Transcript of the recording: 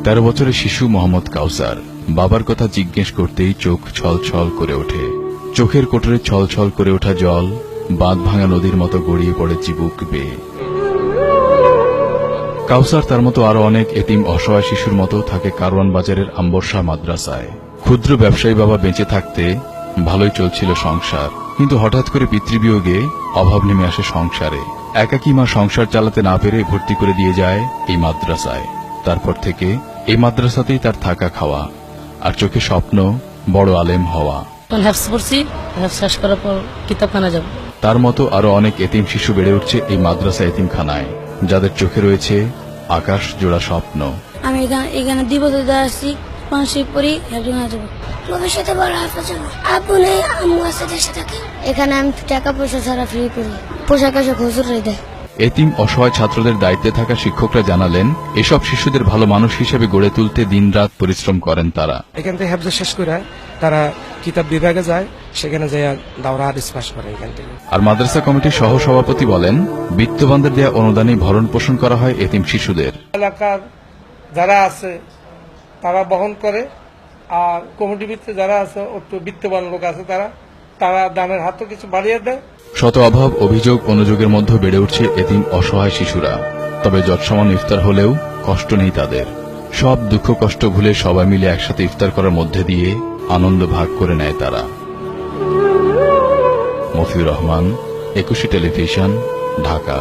13 বছরের শিশু মোহাম্মদ কাউসার বাবার কথা জিজ্ঞেস করতেই চোখ ছলছল করে ওঠে। চোখের কোটরে ছলছল করে ওঠা জল বাঁধ ভাঙা নদীর মতো গড়িয়ে পড়ে চিবুক বেয়ে। কাউসার তার মতো আরো অনেক এতিম অসহায় শিশুর মতো থাকে কারওয়ান বাজারের আম্বরশাহ মাদ্রাসায়। ক্ষুদ্র ব্যবসায়ী বাবা বেঁচে থাকতে ভালোই চলছিল সংসার, কিন্তু হঠাৎ করে পিতৃবিয়োগে অভাব নেমে আসে সংসারে। একাকী মা সংসার চালাতে না পেরে ভর্তি করে দিয়ে যায় এই মাদ্রাসায়। তারপর থেকে এই মাদ্রাসাতেই তার থাকা খাওয়া, আর চোখে স্বপ্ন বড় আলেম হওয়া। শেষ করার পর কিতাবখানা যাব। তার মতো আরো অনেক এতিম শিশু বেড়ে উঠছে এই মাদ্রাসা এতিমখানায়, যাদের চোখে রয়েছে আকাশ জোড়া স্বপ্ন। আমি এখানে 2 বছর ধরে আসছি, পাঁচশো পড়ি হেফজখানা যাব। ভবিষ্যতে বড় হাফেজ হবো। আব্বু নেই, আম্মু আছে, দেশে থাকে। এখানে আমি টাকা পয়সা ছাড়া ফ্রি পড়ি, পোশাক আশাক হুজুররাই দেয়। এতিম অসহায় ছাত্রদের দায়িত্বে থাকা শিক্ষকরা জানালেন, এসব শিশুদের ভালো মানুষ হিসেবে গড়ে তুলতে দিনরাত পরিশ্রম করেন তারা। এখান থেকে হেফজ শেষ করে তারা কিতাব বিভাগে যায়, সেখানে যায় দাওরা হাদিস পাস করে এখান থেকে। আর মাদ্রাসা কমিটির সহ সভাপতি বলেন, বিত্তবানদের দেয়া অনুদানে ভরণ পোষণ করা হয় এতিম শিশুদের। এলাকার যারা আছে তারা বহন করে, আর কমিটির ভিতরে যারা আছে একটু বিত্তবান লোক আছে তারা দানের হাতও কিছু বাড়িয়ে দেয়। শত অভাব অভিযোগ অনুযোগের মধ্যে বেড়ে উঠছে এতিম অসহায় শিশুরা। তবে যৎসমান ইফতার হলেও কষ্ট নেই তাদের। সব দুঃখ কষ্ট ভুলে সবাই মিলে একসাথে ইফতার করার মধ্যে দিয়ে আনন্দ ভাগ করে নেয় তারা। মফিউর রহমান, 21 টেলিভিশন, ঢাকা।